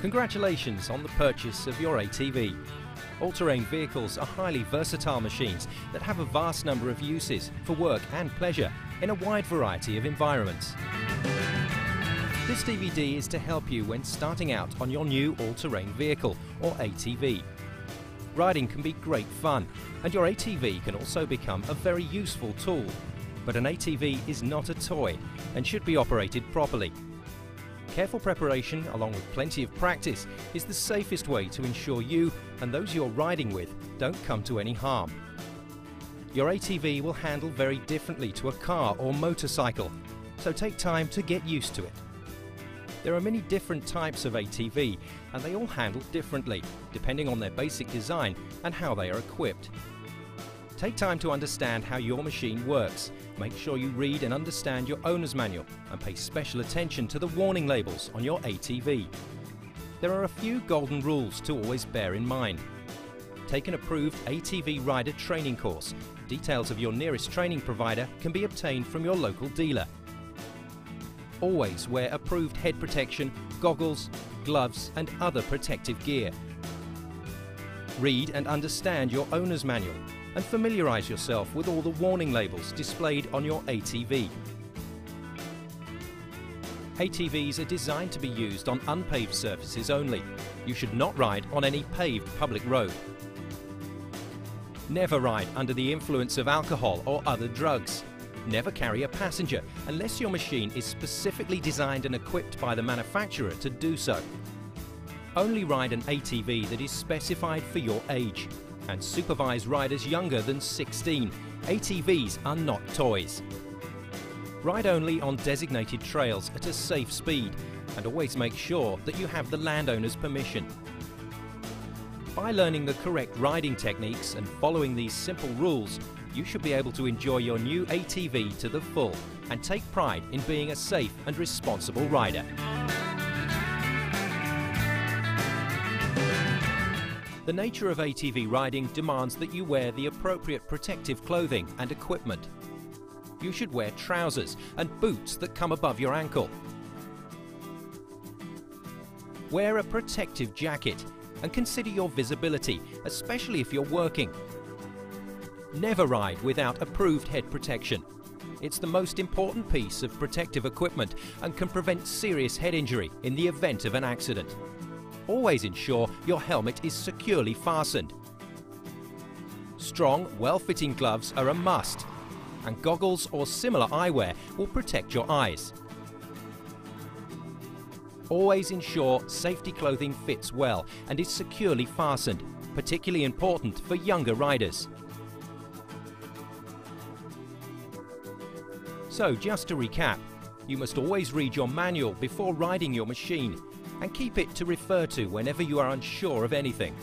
Congratulations on the purchase of your ATV. All-terrain vehicles are highly versatile machines that have a vast number of uses for work and pleasure in a wide variety of environments. This DVD is to help you when starting out on your new all-terrain vehicle or ATV. Riding can be great fun, and your ATV can also become a very useful tool. But an ATV is not a toy and should be operated properly. Careful preparation along with plenty of practice is the safest way to ensure you and those you're riding with don't come to any harm. Your ATV will handle very differently to a car or motorcycle, so take time to get used to it. There are many different types of ATV, and they all handle differently, depending on their basic design and how they are equipped. Take time to understand how your machine works. Make sure you read and understand your owner's manual and pay special attention to the warning labels on your ATV. There are a few golden rules to always bear in mind. Take an approved ATV rider training course. Details of your nearest training provider can be obtained from your local dealer. Always wear approved head protection, goggles, gloves and other protective gear. Read and understand your owner's manual and familiarise yourself with all the warning labels displayed on your ATV. ATVs are designed to be used on unpaved surfaces only. You should not ride on any paved public road. Never ride under the influence of alcohol or other drugs. Never carry a passenger unless your machine is specifically designed and equipped by the manufacturer to do so. Only ride an ATV that is specified for your age, and supervise riders younger than 16. ATVs are not toys. Ride only on designated trails at a safe speed, and always make sure that you have the landowner's permission. By learning the correct riding techniques and following these simple rules, you should be able to enjoy your new ATV to the full and take pride in being a safe and responsible rider. The nature of ATV riding demands that you wear the appropriate protective clothing and equipment. You should wear trousers and boots that come above your ankle. Wear a protective jacket and consider your visibility, especially if you're working. Never ride without approved head protection. It's the most important piece of protective equipment and can prevent serious head injury in the event of an accident. Always ensure your helmet is securely fastened. Strong, well-fitting gloves are a must, and goggles or similar eyewear will protect your eyes. Always ensure safety clothing fits well and is securely fastened, particularly important for younger riders. So, just to recap, you must always read your manual before riding your machine and keep it to refer to whenever you are unsure of anything.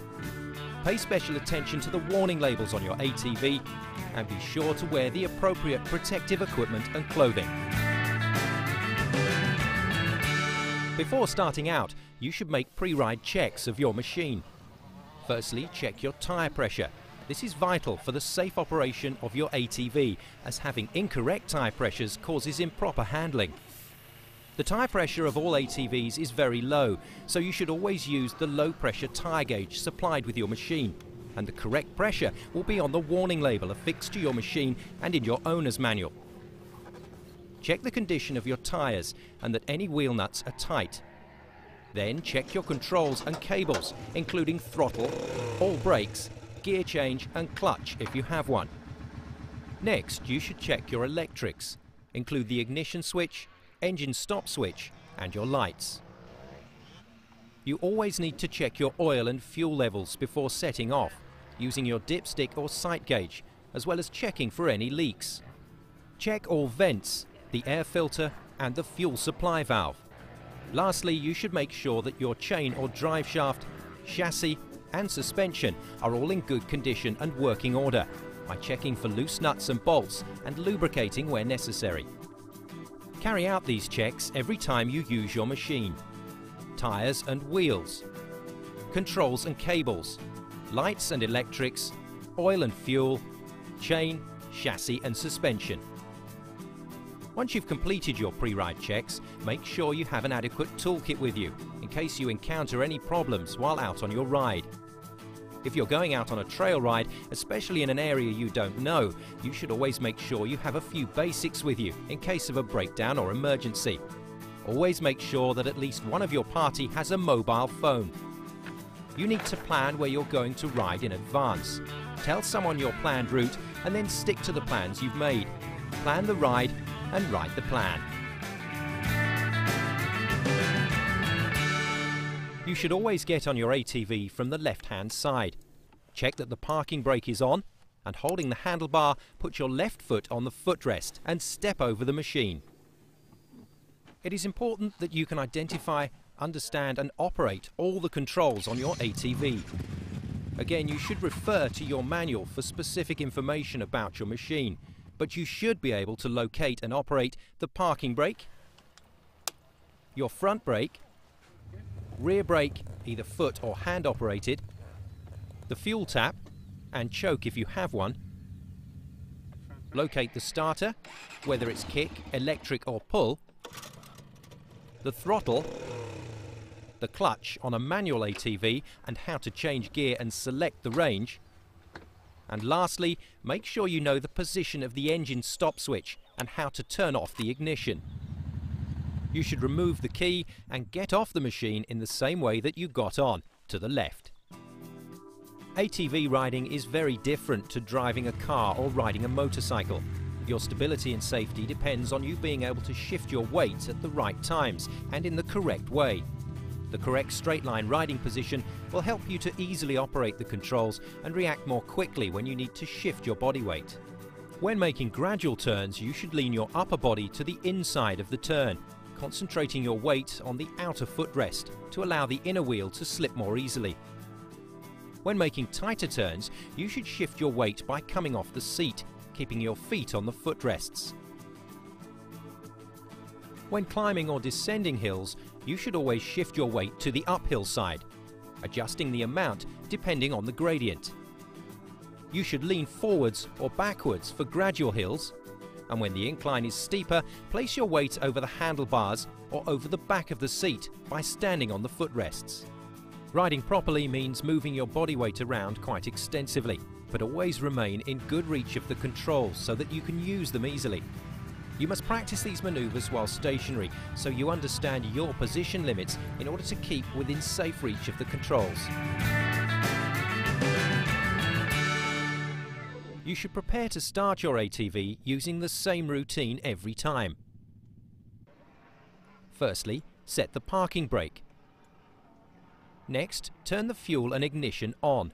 Pay special attention to the warning labels on your ATV and be sure to wear the appropriate protective equipment and clothing. Before starting out, you should make pre-ride checks of your machine. Firstly, check your tyre pressure. This is vital for the safe operation of your ATV, as having incorrect tyre pressures causes improper handling. The tyre pressure of all ATVs is very low, so you should always use the low pressure tyre gauge supplied with your machine, and the correct pressure will be on the warning label affixed to your machine and in your owner's manual. Check the condition of your tyres and that any wheel nuts are tight. Then check your controls and cables, including throttle, all brakes, gear change and clutch if you have one. Next, you should check your electrics, include the ignition switch, engine stop switch and your lights. You always need to check your oil and fuel levels before setting off, using your dipstick or sight gauge, as well as checking for any leaks. Check all vents, the air filter and the fuel supply valve. Lastly, you should make sure that your chain or drive shaft, chassis and suspension are all in good condition and working order by checking for loose nuts and bolts and lubricating where necessary. Carry out these checks every time you use your machine. Tyres and wheels, controls and cables, lights and electrics, oil and fuel, chain, chassis and suspension. Once you've completed your pre-ride checks, make sure you have an adequate toolkit with you in case you encounter any problems while out on your ride. If you're going out on a trail ride, especially in an area you don't know, you should always make sure you have a few basics with you in case of a breakdown or emergency. Always make sure that at least one of your party has a mobile phone. You need to plan where you're going to ride in advance. Tell someone your planned route and then stick to the plans you've made. Plan the ride and write the plan. You should always get on your ATV from the left-hand side. Check that the parking brake is on, and holding the handlebar, put your left foot on the footrest and step over the machine. It is important that you can identify, understand and operate all the controls on your ATV. Again, you should refer to your manual for specific information about your machine, but you should be able to locate and operate the parking brake, your front brake, rear brake, either foot or hand operated, the fuel tap and choke if you have one, locate the starter, whether it's kick, electric or pull, the throttle, the clutch on a manual ATV and how to change gear and select the range, and lastly, make sure you know the position of the engine stop switch and how to turn off the ignition. You should remove the key and get off the machine in the same way that you got on, to the left. ATV riding is very different to driving a car or riding a motorcycle. Your stability and safety depends on you being able to shift your weight at the right times and in the correct way. The correct straight line riding position will help you to easily operate the controls and react more quickly when you need to shift your body weight. When making gradual turns, you should lean your upper body to the inside of the turn, concentrating your weight on the outer footrest to allow the inner wheel to slip more easily. When making tighter turns, you should shift your weight by coming off the seat, keeping your feet on the footrests. When climbing or descending hills, you should always shift your weight to the uphill side, adjusting the amount depending on the gradient. You should lean forwards or backwards for gradual hills, and when the incline is steeper, place your weight over the handlebars or over the back of the seat by standing on the footrests. Riding properly means moving your body weight around quite extensively, but always remain in good reach of the controls so that you can use them easily. You must practice these maneuvers while stationary so you understand your position limits in order to keep within safe reach of the controls. You should prepare to start your ATV using the same routine every time. Firstly, set the parking brake. Next, turn the fuel and ignition on.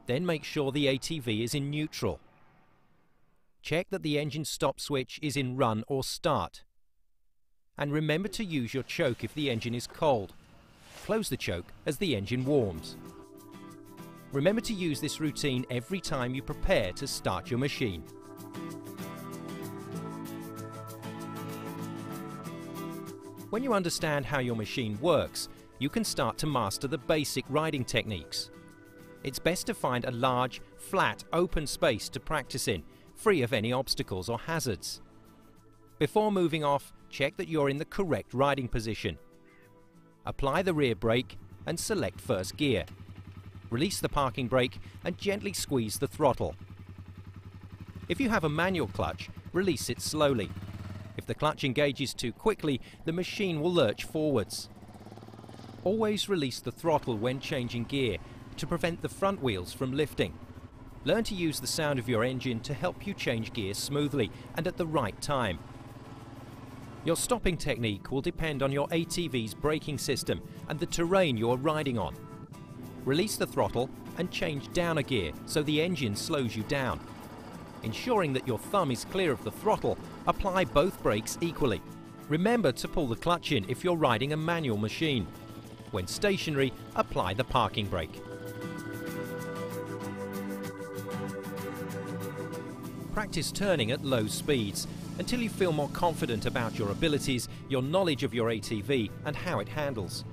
Then make sure the ATV is in neutral. Check that the engine stop switch is in run or start. And remember to use your choke if the engine is cold. Close the choke as the engine warms. Remember to use this routine every time you prepare to start your machine. When you understand how your machine works, you can start to master the basic riding techniques. It's best to find a large, flat, open space to practice in, free of any obstacles or hazards. Before moving off, check that you're in the correct riding position. Apply the rear brake and select first gear. Release the parking brake and gently squeeze the throttle. If you have a manual clutch, release it slowly. If the clutch engages too quickly, the machine will lurch forwards. Always release the throttle when changing gear to prevent the front wheels from lifting. Learn to use the sound of your engine to help you change gear smoothly and at the right time. Your stopping technique will depend on your ATV's braking system and the terrain you're riding on. Release the throttle and change down a gear so the engine slows you down. Ensuring that your thumb is clear of the throttle, apply both brakes equally. Remember to pull the clutch in if you're riding a manual machine. When stationary, apply the parking brake. Practice turning at low speeds until you feel more confident about your abilities, your knowledge of your ATV and how it handles.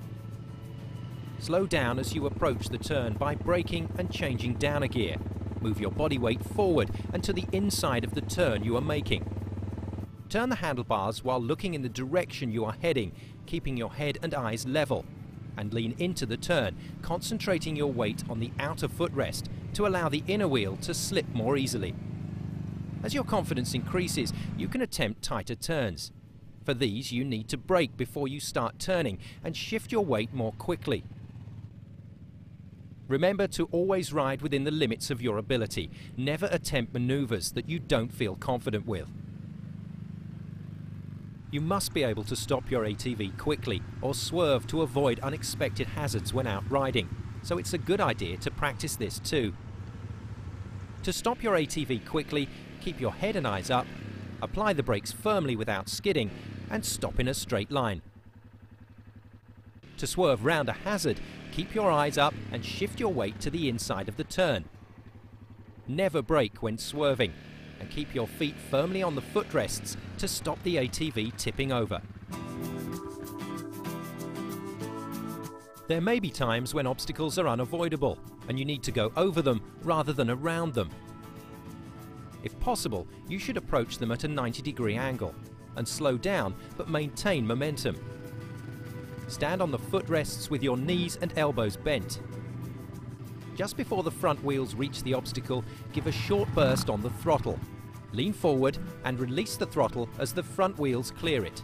Slow down as you approach the turn by braking and changing down a gear. Move your body weight forward and to the inside of the turn you are making. Turn the handlebars while looking in the direction you are heading, keeping your head and eyes level, and lean into the turn, concentrating your weight on the outer footrest to allow the inner wheel to slip more easily. As your confidence increases, you can attempt tighter turns. For these, you need to brake before you start turning and shift your weight more quickly. Remember to always ride within the limits of your ability. Never attempt maneuvers that you don't feel confident with. You must be able to stop your ATV quickly or swerve to avoid unexpected hazards when out riding, so it's a good idea to practice this too. To stop your ATV quickly, keep your head and eyes up, apply the brakes firmly without skidding, and stop in a straight line. To swerve round a hazard, keep your eyes up and shift your weight to the inside of the turn. Never brake when swerving, and keep your feet firmly on the footrests to stop the ATV tipping over. There may be times when obstacles are unavoidable and you need to go over them rather than around them. If possible, you should approach them at a 90-degree angle and slow down but maintain momentum. Stand on the footrests with your knees and elbows bent. Just before the front wheels reach the obstacle, give a short burst on the throttle. Lean forward and release the throttle as the front wheels clear it.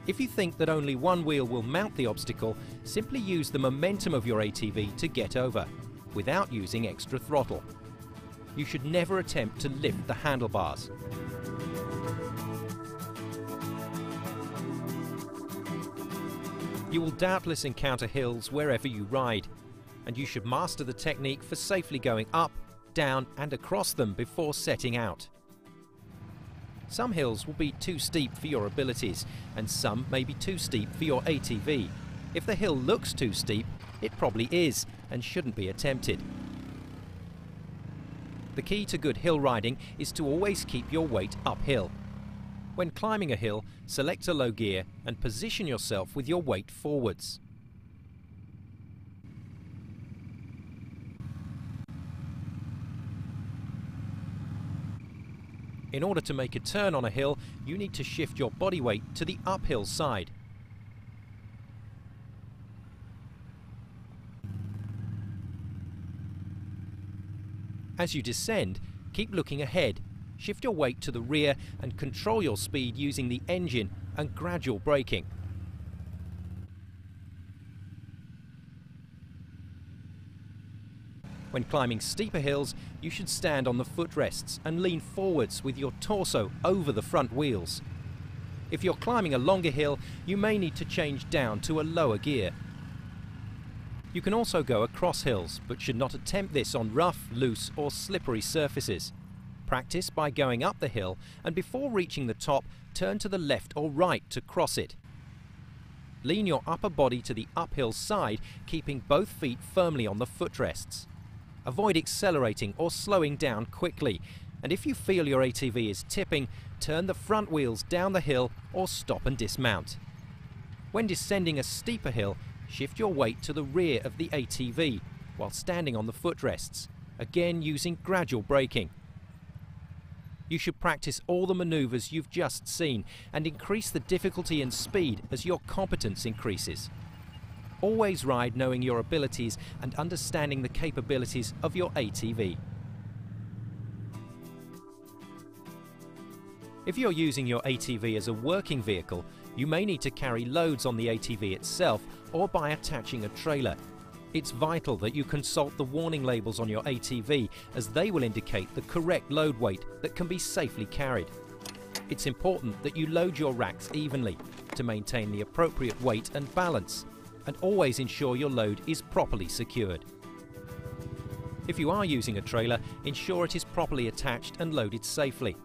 If you think that only one wheel will mount the obstacle, simply use the momentum of your ATV to get over, without using extra throttle. You should never attempt to lift the handlebars. You will doubtless encounter hills wherever you ride, and you should master the technique for safely going up, down and across them before setting out. Some hills will be too steep for your abilities, and some may be too steep for your ATV. If the hill looks too steep, it probably is and shouldn't be attempted. The key to good hill riding is to always keep your weight uphill. When climbing a hill, select a low gear and position yourself with your weight forwards. In order to make a turn on a hill, you need to shift your body weight to the uphill side. As you descend, keep looking ahead, shift your weight to the rear and control your speed using the engine and gradual braking. When climbing steeper hills, you should stand on the footrests and lean forwards with your torso over the front wheels. If you're climbing a longer hill, you may need to change down to a lower gear. You can also go across hills, but should not attempt this on rough, loose or slippery surfaces. Practice by going up the hill and before reaching the top, turn to the left or right to cross it. Lean your upper body to the uphill side, keeping both feet firmly on the footrests. Avoid accelerating or slowing down quickly, and if you feel your ATV is tipping, turn the front wheels down the hill or stop and dismount. When descending a steeper hill, shift your weight to the rear of the ATV while standing on the footrests, again using gradual braking. You should practice all the maneuvers you've just seen and increase the difficulty and speed as your competence increases. Always ride knowing your abilities and understanding the capabilities of your ATV. If you're using your ATV as a working vehicle, you may need to carry loads on the ATV itself or by attaching a trailer. It's vital that you consult the warning labels on your ATV, as they will indicate the correct load weight that can be safely carried. It's important that you load your racks evenly to maintain the appropriate weight and balance, and always ensure your load is properly secured. If you are using a trailer, ensure it is properly attached and loaded safely.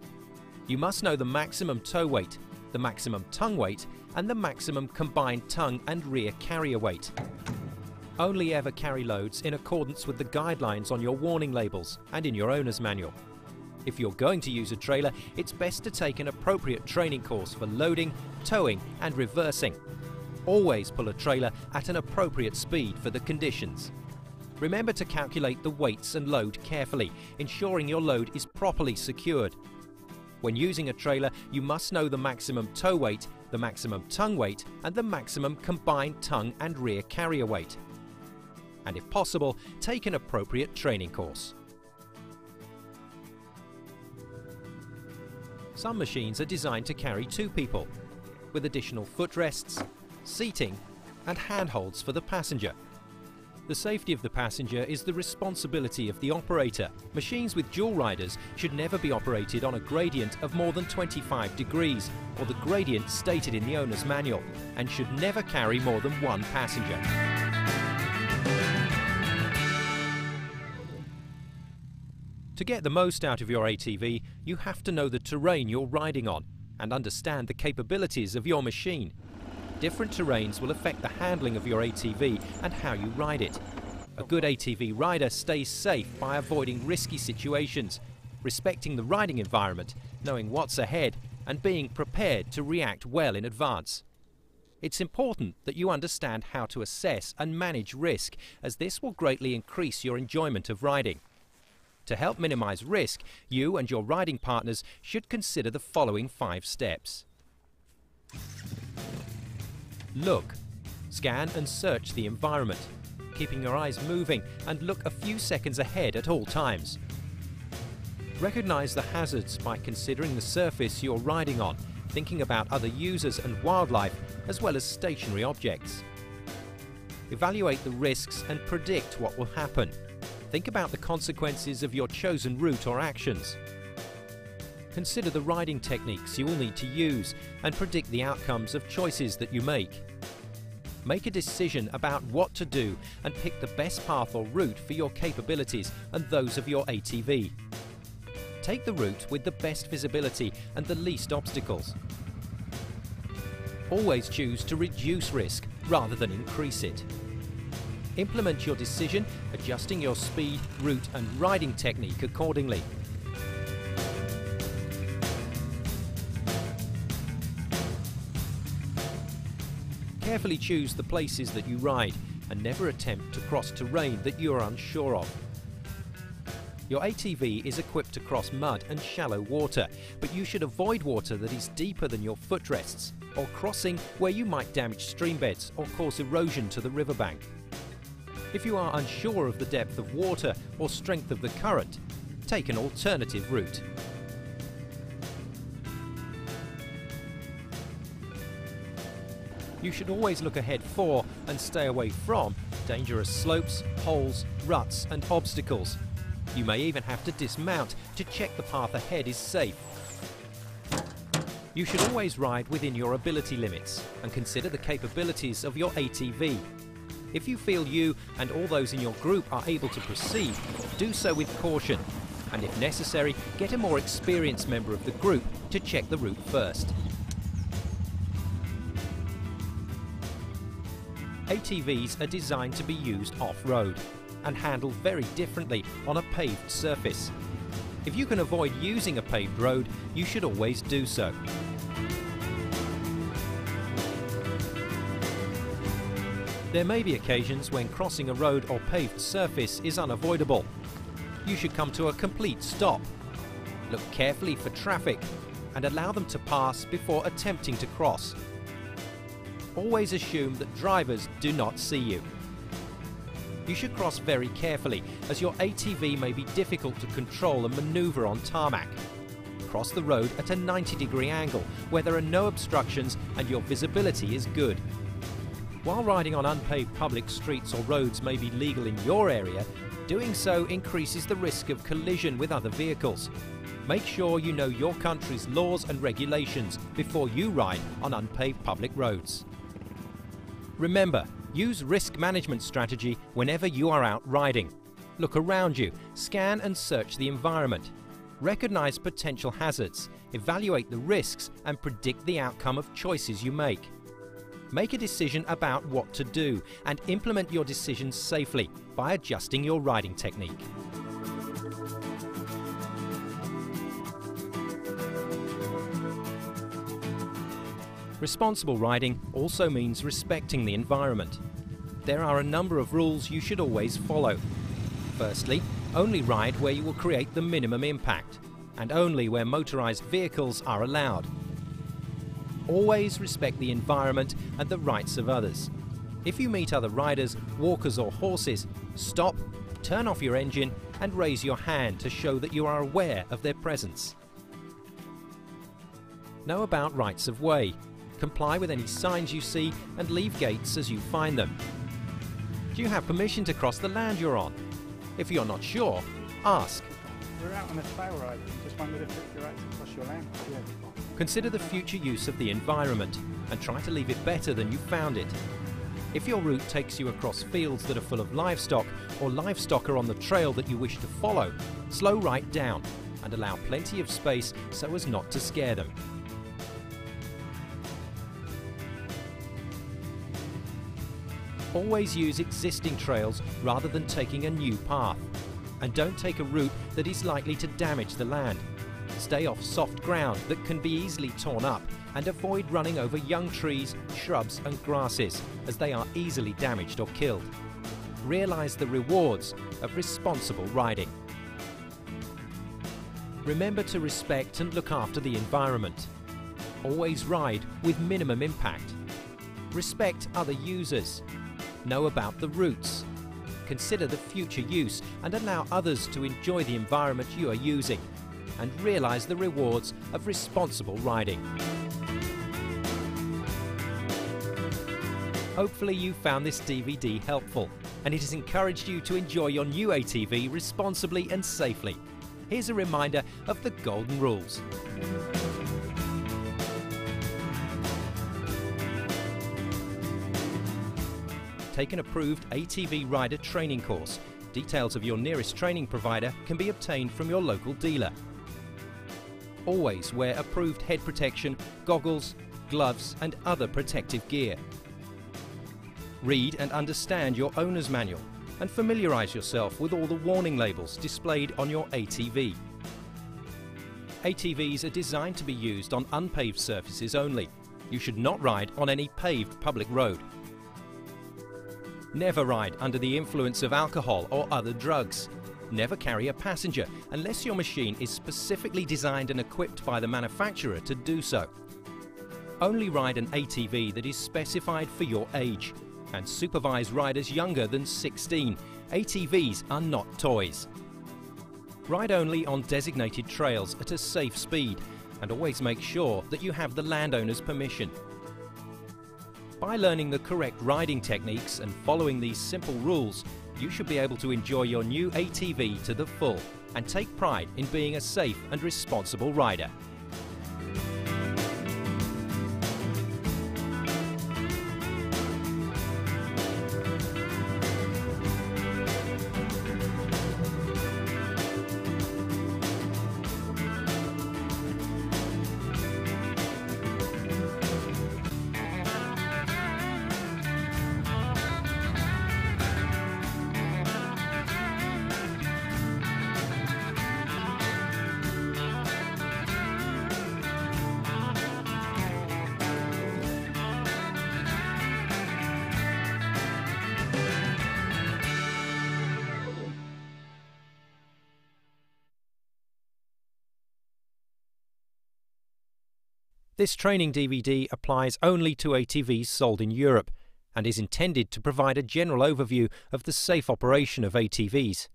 You must know the maximum tow weight, the maximum tongue weight, and the maximum combined tongue and rear carrier weight. Only ever carry loads in accordance with the guidelines on your warning labels and in your owner's manual. If you're going to use a trailer, it's best to take an appropriate training course for loading, towing and reversing. Always pull a trailer at an appropriate speed for the conditions. Remember to calculate the weights and load carefully, ensuring your load is properly secured. When using a trailer, you must know the maximum tow weight, the maximum tongue weight, and the maximum combined tongue and rear carrier weight. And if possible, take an appropriate training course. Some machines are designed to carry 2 people, with additional footrests, seating, and handholds for the passenger. The safety of the passenger is the responsibility of the operator. Machines with dual riders should never be operated on a gradient of more than 25 degrees, or the gradient stated in the owner's manual, and should never carry more than 1 passenger. To get the most out of your ATV, you have to know the terrain you're riding on and understand the capabilities of your machine. Different terrains will affect the handling of your ATV and how you ride it. A good ATV rider stays safe by avoiding risky situations, respecting the riding environment, knowing what's ahead, and being prepared to react well in advance. It's important that you understand how to assess and manage risk, as this will greatly increase your enjoyment of riding. To help minimize risk, you and your riding partners should consider the following 5 steps. Look. Scan and search the environment, keeping your eyes moving, and look a few seconds ahead at all times. Recognize the hazards by considering the surface you're riding on, thinking about other users and wildlife, as well as stationary objects. Evaluate the risks and predict what will happen. Think about the consequences of your chosen route or actions. Consider the riding techniques you will need to use and predict the outcomes of choices that you make. Make a decision about what to do and pick the best path or route for your capabilities and those of your ATV. Take the route with the best visibility and the least obstacles. Always choose to reduce risk rather than increase it. Implement your decision, adjusting your speed, route and riding technique accordingly. Carefully choose the places that you ride and never attempt to cross terrain that you are unsure of. Your ATV is equipped to cross mud and shallow water, but you should avoid water that is deeper than your footrests or crossing where you might damage streambeds or cause erosion to the riverbank. If you are unsure of the depth of water or strength of the current, take an alternative route. You should always look ahead for and stay away from dangerous slopes, holes, ruts and obstacles. You may even have to dismount to check the path ahead is safe. You should always ride within your ability limits and consider the capabilities of your ATV. If you feel you and all those in your group are able to proceed, do so with caution, and if necessary, get a more experienced member of the group to check the route first. ATVs are designed to be used off-road and handled very differently on a paved surface. If you can avoid using a paved road, you should always do so. There may be occasions when crossing a road or paved surface is unavoidable. You should come to a complete stop. Look carefully for traffic and allow them to pass before attempting to cross. Always assume that drivers do not see you. You should cross very carefully, as your ATV may be difficult to control and maneuver on tarmac. Cross the road at a 90-degree angle where there are no obstructions and your visibility is good. While riding on unpaved public streets or roads may be legal in your area, doing so increases the risk of collision with other vehicles. Make sure you know your country's laws and regulations before you ride on unpaved public roads. Remember, use risk management strategy whenever you are out riding. Look around you, scan and search the environment. Recognize potential hazards, evaluate the risks and predict the outcome of choices you make. Make a decision about what to do and implement your decisions safely by adjusting your riding technique. Responsible riding also means respecting the environment. There are a number of rules you should always follow. Firstly, only ride where you will create the minimum impact. and only where motorised vehicles are allowed. Always respect the environment and the rights of others. If you meet other riders, walkers or horses, stop, turn off your engine and raise your hand to show that you are aware of their presence. Know about rights of way. Comply with any signs you see and leave gates as you find them. Do you have permission to cross the land you're on? If you're not sure, ask. We're out on a trail ride. Just wondered if you're right to cross your land. Yeah. Consider the future use of the environment and try to leave it better than you found it. If your route takes you across fields that are full of livestock or livestock are on the trail that you wish to follow, slow right down and allow plenty of space so as not to scare them. Always use existing trails rather than taking a new path. And don't take a route that is likely to damage the land. Stay off soft ground that can be easily torn up and avoid running over young trees, shrubs and grasses as they are easily damaged or killed. Realise the rewards of responsible riding. Remember to respect and look after the environment. Always ride with minimum impact. Respect other users. Know about the routes. Consider the future use and allow others to enjoy the environment you are using. And realise the rewards of responsible riding. Hopefully you found this DVD helpful and it has encouraged you to enjoy your new ATV responsibly and safely. Here's a reminder of the golden rules. Take an approved ATV rider training course. Details of your nearest training provider can be obtained from your local dealer. Always wear approved head protection, goggles, gloves and other protective gear. Read and understand your owner's manual and familiarise yourself with all the warning labels displayed on your ATV. ATVs are designed to be used on unpaved surfaces only. You should not ride on any paved public road. Never ride under the influence of alcohol or other drugs. Never carry a passenger unless your machine is specifically designed and equipped by the manufacturer to do so. Only ride an ATV that is specified for your age and supervise riders younger than 16. ATVs are not toys. Ride only on designated trails at a safe speed and always make sure that you have the landowner's permission. By learning the correct riding techniques and following these simple rules, you should be able to enjoy your new ATV to the full and take pride in being a safe and responsible rider. This training DVD applies only to ATVs sold in Europe and is intended to provide a general overview of the safe operation of ATVs.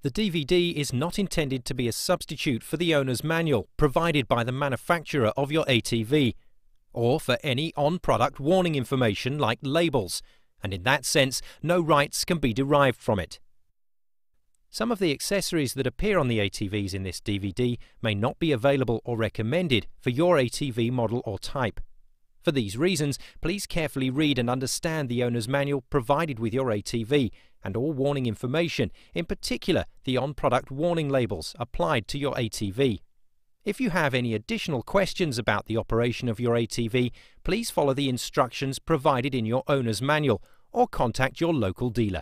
The DVD is not intended to be a substitute for the owner's manual provided by the manufacturer of your ATV, or for any on-product warning information like labels, and in that sense no rights can be derived from it. Some of the accessories that appear on the ATVs in this DVD may not be available or recommended for your ATV model or type. For these reasons, please carefully read and understand the owner's manual provided with your ATV and all warning information, in particular the on-product warning labels applied to your ATV. If you have any additional questions about the operation of your ATV, please follow the instructions provided in your owner's manual or contact your local dealer.